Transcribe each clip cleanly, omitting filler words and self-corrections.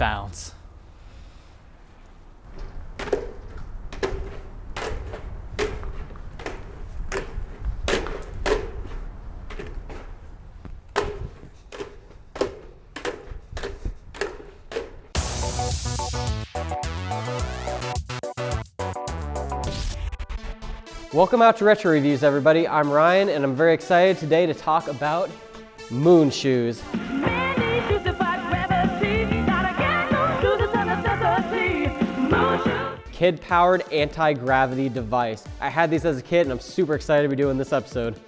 bounce. Welcome out to Retro Reviews, everybody. I'm Ryan, and I'm very excited today to talk about moon shoes. Kid-powered anti-gravity device. I had these as a kid, and I'm super excited to be doing this episode.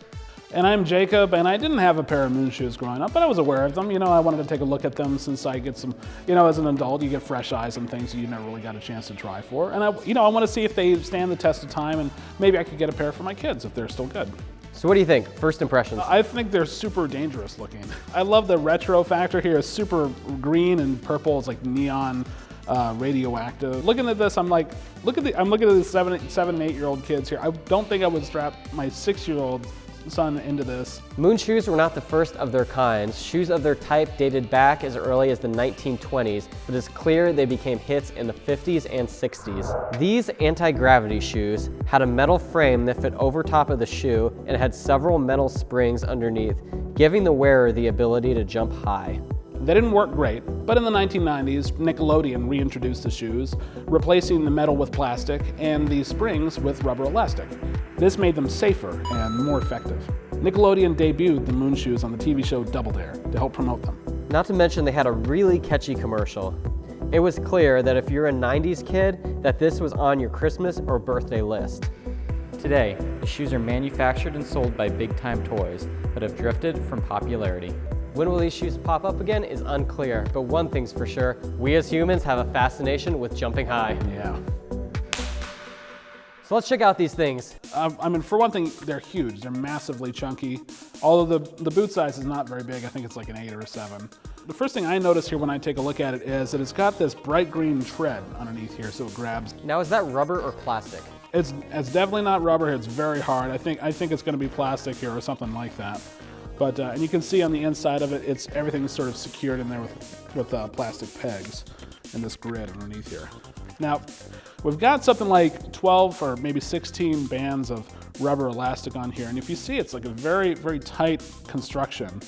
And I'm Jacob, and I didn't have a pair of moon shoes growing up, but I was aware of them. You know, I wanted to take a look at them since I get some, you know, as an adult, you get fresh eyes on things that you never really got a chance to try for. And I want to see if they stand the test of time, and maybe I could get a pair for my kids if they're still good. So what do you think? First impressions? I think they're super dangerous looking. I love the retro factor here. It's super green and purple. It's like neon. Radioactive. Looking at this, I'm looking at the 7 and 8 year old kids here. I don't think I would strap my 6-year-old son into this. Moon shoes were not the first of their kind. Shoes of their type dated back as early as the 1920s, but it's clear they became hits in the 50s and 60s. These anti-gravity shoes had a metal frame that fit over top of the shoe and had several metal springs underneath, giving the wearer the ability to jump high. They didn't work great, but in the 1990s, Nickelodeon reintroduced the shoes, replacing the metal with plastic and the springs with rubber elastic. This made them safer and more effective. Nickelodeon debuted the moon shoes on the TV show Double Dare to help promote them. Not to mention they had a really catchy commercial. It was clear that if you're a 90s kid, that this was on your Christmas or birthday list. Today, the shoes are manufactured and sold by Big Time Toys, but have drifted from popularity. When will these shoes pop up again is unclear, but one thing's for sure, we as humans have a fascination with jumping high. Yeah. So let's check out these things. I mean, for one thing, they're huge. They're massively chunky. Although the boot size is not very big. I think it's like an 8 or a 7. The first thing I notice here when I take a look at it is that it's got this bright green tread underneath here, so it grabs. Now, is that rubber or plastic? It's definitely not rubber. It's very hard. I think it's going to be plastic here or something like that. But and you can see on the inside of it, everything's sort of secured in there with plastic pegs and this grid underneath here. Now, we've got something like 12 or maybe 16 bands of rubber elastic on here, and if you see, it's like a very, very tight construction.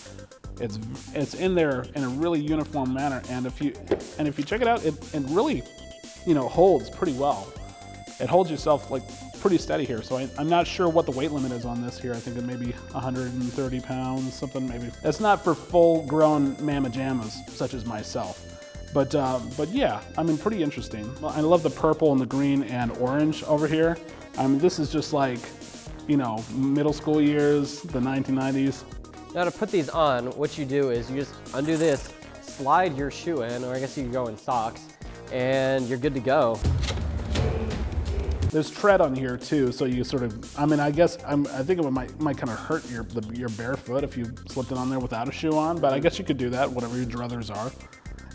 It's in there in a really uniform manner, and if you check it out, it really, holds pretty well. It holds yourself like pretty steady here, so I'm not sure what the weight limit is on this here. I think it may be 130 pounds, something maybe. It's not for full-grown mamma jammas such as myself, but yeah, I mean, pretty interesting. I love the purple and the green and orange over here. I mean, this is just like, middle school years, the 1990s. Now to put these on, what you do is you just undo this, slide your shoe in, or I guess you can go in socks, and you're good to go. There's tread on here too, so you sort of, I think it might kind of hurt your bare foot if you slipped it on there without a shoe on, but I guess you could do that, whatever your druthers are.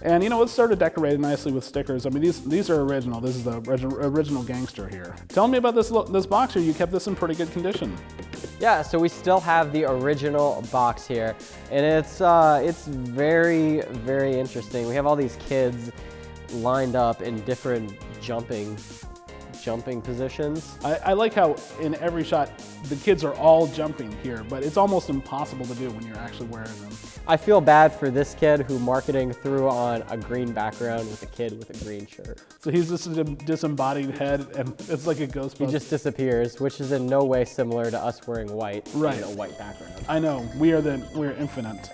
And it's sort of decorated nicely with stickers. I mean, these are original. This is the original gangster here. Tell me about this box here. You kept this in pretty good condition. Yeah, so we still have the original box here, and it's very, very interesting. We have all these kids lined up in different jumping positions. I like how in every shot the kids are all jumping here, but it's almost impossible to do when you're actually wearing them. I feel bad for this kid who marketing threw on a green background with a kid with a green shirt. So he's just a disembodied head, and it's like a Ghostbuster. He just disappears, which is in no way similar to us wearing white and a white background. I know, we're infinite.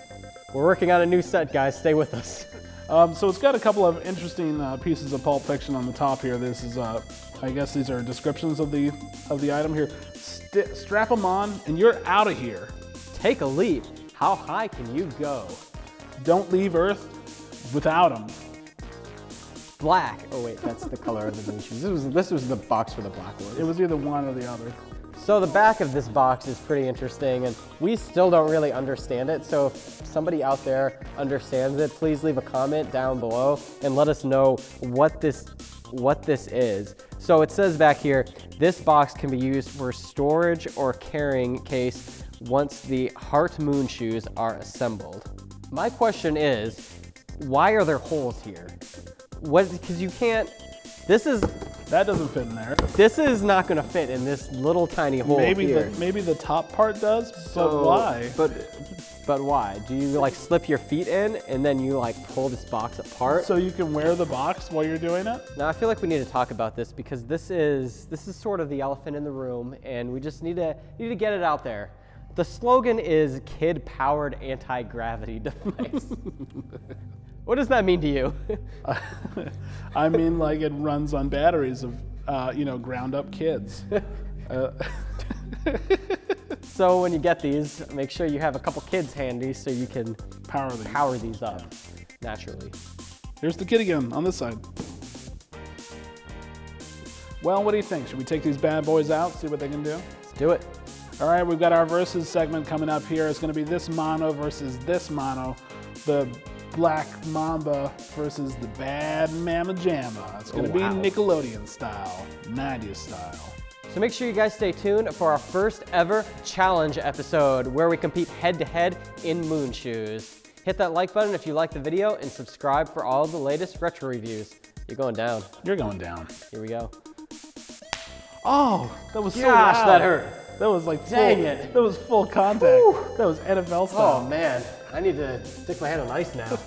We're working on a new set, guys. Stay with us. So it's got a couple of interesting pieces of Pulp Fiction on the top here. This is, I guess these are descriptions of the item here. Strap them on, and you're out of here. Take a leap. How high can you go? Don't leave Earth without them. Black. Oh wait, that's the color of the moon shoes. This was the box for the black one. It was either one or the other. So the back of this box is pretty interesting, and we still don't really understand it. So if somebody out there understands it, please leave a comment down below and let us know what this is. So it says back here, this box can be used for storage or carrying case once the Heart Moon shoes are assembled. My question is, Why are there holes here? What, because you can't, That doesn't fit in there. this is not gonna fit in this little tiny hole here. Maybe the top part does, but why? But why? Do you like slip your feet in and then you like pull this box apart? So you can wear the box while you're doing it? Now I feel like we need to talk about this because this is sort of the elephant in the room, and we just need to get it out there. The slogan is kid-powered anti-gravity device. What does that mean to you? I mean, like it runs on batteries of, ground up kids. So when you get these, make sure you have a couple kids handy so you can power these up naturally. Here's the kid again on this side. Well, what do you think? Should we take these bad boys out, see what they can do? Let's do it. All right, we've got our versus segment coming up here. It's going to be this mono versus this mono. The Black Mamba versus the Bad Mama Jamma. It's going to be Nickelodeon style, 90s style. So make sure you guys stay tuned for our first ever challenge episode where we compete head to head in moon shoes. Hit that like button if you like the video and subscribe for all the latest retro reviews. You're going down. You're going down. Here we go. Oh, that was so Gosh, loud. that hurt. That was like Dang it. That was full contact. Whew. That was NFL style. Oh man, I need to stick my hand on ice now.